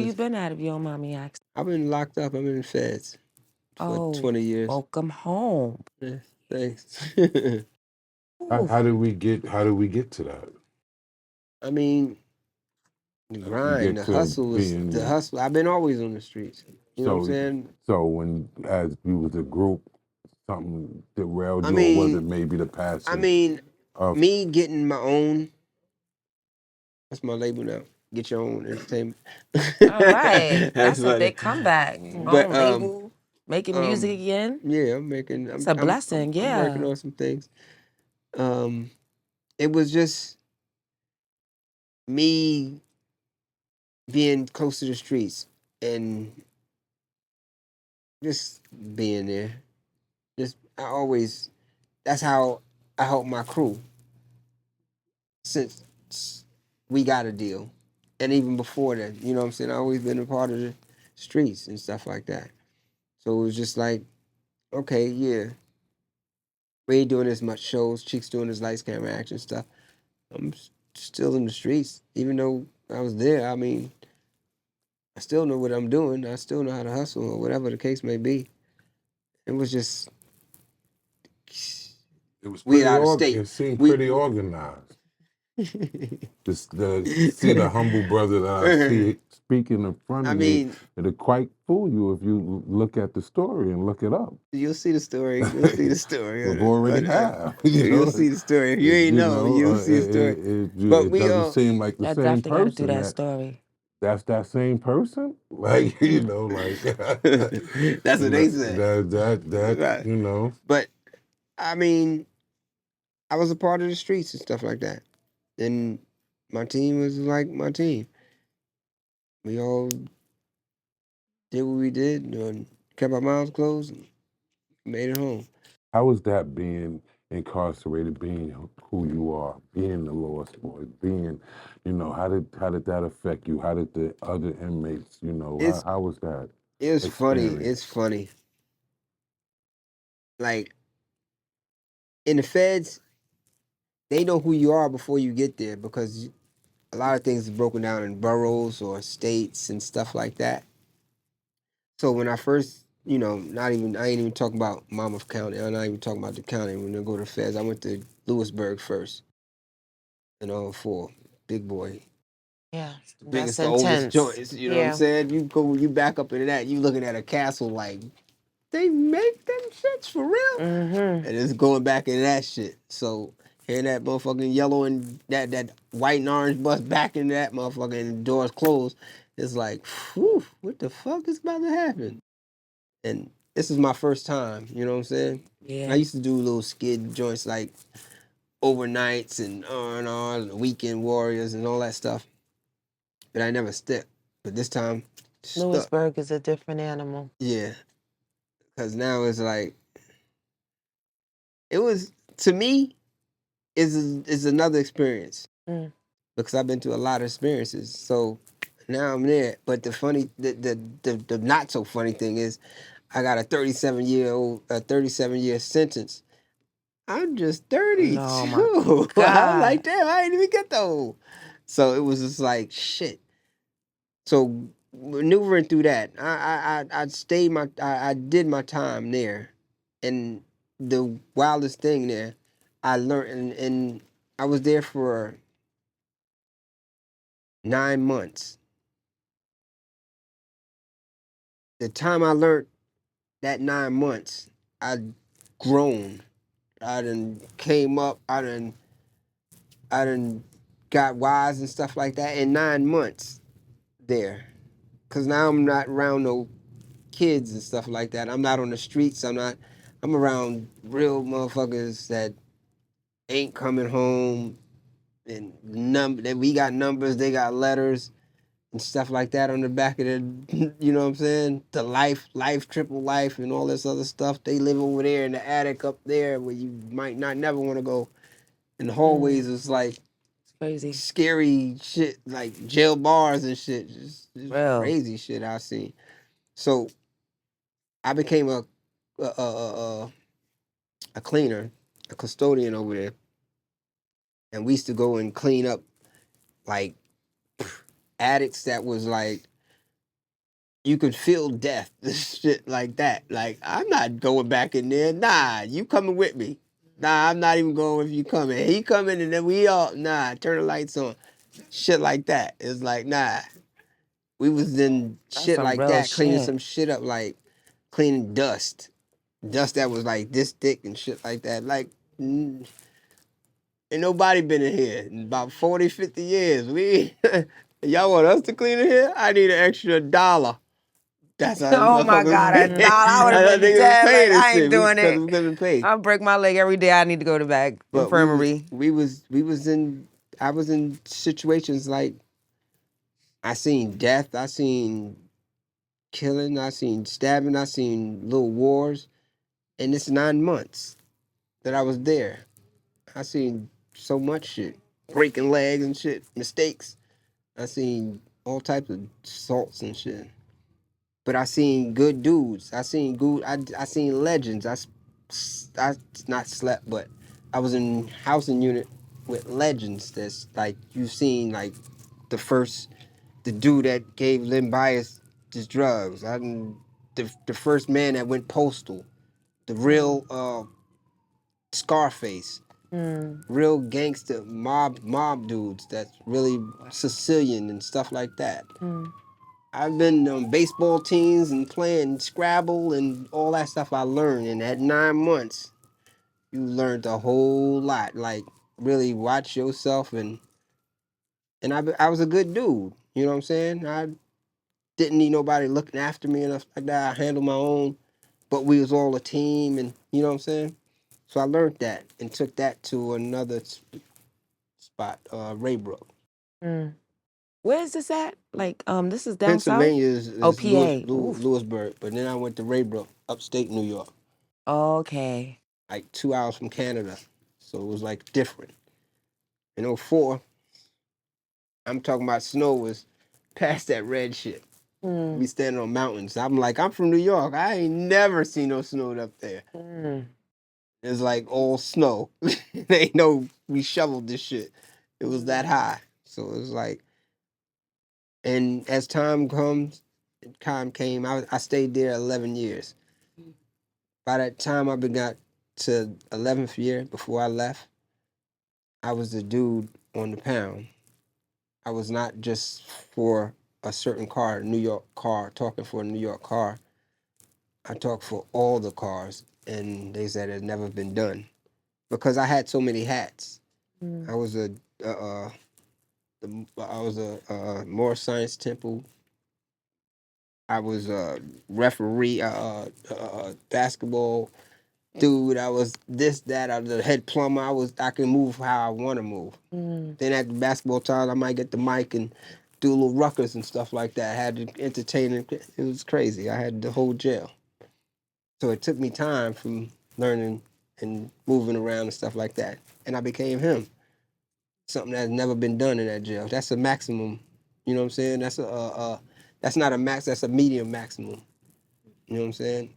you been at if you don't mind me asking? I've been locked up. I've been in feds for 20 years. Welcome home. Yeah, thanks. How did we get to that? I mean, the grind, the hustle is the hustle. I've been always on the streets. You know what I'm saying? So when, as you was a group, something derailed you, or was it maybe the passing? I mean, me getting my own. That's my label now. Get your own entertainment. All right, that's a big comeback. But label, making music again. Yeah, I'm making. It's a blessing. I'm working on some things. It was just me being close to the streets and just being there. That's how I help my crew since we got a deal. And even before that, you know what I'm saying? I've always been a part of the streets and stuff like that. So it was just like, okay, yeah. We ain't doing as much shows. Chicks doing this lights, camera, action stuff. I'm still in the streets. Even though I was there, I mean, I still know what I'm doing. I still know how to hustle or whatever the case may be. It was just... It was pretty out of state. It seemed pretty organized. Just see the humble brother that I see speaking in front of me. It'll quite fool you if you look at the story and look it up. You'll see the story. You'll see the story. We've already have. You'll see the story. If you ain't know, you'll see the story. But it doesn't seem like the same person. Gotta do that story. That's that same person? Like, like... That's what they said. That you know. But, I mean, I was a part of the streets and stuff like that. And my team was like my team. We all did what we did and kept our mouths closed and made it home. How was that being incarcerated, being who you are, being the lost boy, being, how did that affect you? How did the other inmates, how was that? It's funny. It's funny. Like, in the feds, they know who you are before you get there because a lot of things are broken down in boroughs or states and stuff like that. So when I first, I ain't even talking about Monmouth County. I'm not even talking about the county. When I go to the feds, I went to Lewisburg first. For Big Boy. Yeah, biggest, the oldest joints. You know what I'm saying? You back up into that. You looking at a castle like, they make them shits for real? Mm-hmm. And it's going back into that shit. So hearing that motherfucking yellow and that white and orange bus back into that motherfucker and the doors closed, it's like, whew, what the fuck is about to happen? And this is my first time, you know what I'm saying? Yeah. I used to do little skid joints like overnights and R&R, Weekend Warriors and all that stuff. But I never stepped. But this time, Lewisburg is a different animal. Yeah. Because now it's like, it was, to me, is another experience. Because I've been through a lot of experiences. So now I'm there. But the funny, the not so funny thing is, I got a 37-year sentence. I'm just 32. Oh my God. I'm like, damn, I ain't even get that old. So it was just like, shit. So maneuvering through that, I did my time there. And the wildest thing there, I learned, and I was there for 9 months. The time I learned that 9 months, I'd grown. I done came up, I done got wise and stuff like that in 9 months there. Cause now I'm not around no kids and stuff like that. I'm not on the streets. I'm around real motherfuckers that ain't coming home, and that we got numbers, they got letters and stuff like that on the back of the, you know what I'm saying? The life, triple life, and all this other stuff. They live over there in the attic up there where you might not never want to go. And the hallways is like crazy, scary shit, like jail bars and shit. Just crazy shit I seen. So I became a cleaner, a custodian over there. And we used to go and clean up like attics that was like you could feel death, shit like that. Like, I'm not going back in there. Nah, you coming with me. Nah, I'm not even going if you coming. He coming and then we all, nah, turn the lights on. Shit like that. It's like, nah. We was in That's shit some like real that, cleaning shit. some shit up, like cleaning dust. Dust that was like this thick and shit like that. Like, ain't nobody been in here in about 40, 50 years. We, y'all want us to clean it here? I need an extra $1. That's how the Oh my God, motherfuckers $1. pay. I would have That's how been niggas was dead. Like, paying this I ain't shit doing because it. we couldn't pay. I'll break my leg every day. I need to go to back But infirmary. I was in situations like I seen death, I seen killing, I seen stabbing, I seen little wars. And it's 9 months that I was there. I seen so much shit. Breaking legs and shit, mistakes. I seen all types of assaults and shit. But I seen good dudes. I seen good. I seen legends. I not slept, but I was in housing unit with legends. That's like you've seen like the dude that gave Lynn Bias his drugs. The first man that went postal. The real Scarface. Mm. Real gangster mob dudes that's really Sicilian and stuff like that. Mm. I've been on baseball teams and playing Scrabble and all that stuff I learned. And at 9 months, you learned a whole lot. Like, really watch yourself. And I was a good dude. You know what I'm saying? I didn't need nobody looking after me and stuff like that. I handled my own. But we was all a team and, you know what I'm saying? So I learned that and took that to another spot, Raybrook. Mm. Where is this at? Like, this is down south? Pennsylvania Oh, is PA. Oof. Lewisburg, but then I went to Raybrook, upstate New York, Okay. like 2 hours from Canada. So it was like different. In '04, I'm talking about snow was past that red shit. We Mm. standing on mountains. I'm like, I'm from New York. I ain't never seen no snow up there. Mm. It's like all snow. They ain't no, we shoveled this shit. It was that high. So it was like, and as time came, I stayed there 11 years. By that time I got to 11th year before I left, I was the dude on the pound. I was not just for a certain car, New York car, talking for a New York car. I talked for all the cars, and they said it had never been done because I had so many hats. Mm. I was Morris Science Temple. I was a referee, basketball dude. I was this, that. I was the head plumber. I can move how I want to move. Mm. Then at the basketball time, I might get the mic and do little ruckus and stuff like that. I had to entertain. It was crazy. I had the whole jail. So it took me time from learning and moving around and stuff like that. And I became him. Something that's never been done in that jail. That's a maximum. You know what I'm saying? That's not a max. That's a medium maximum. You know what I'm saying?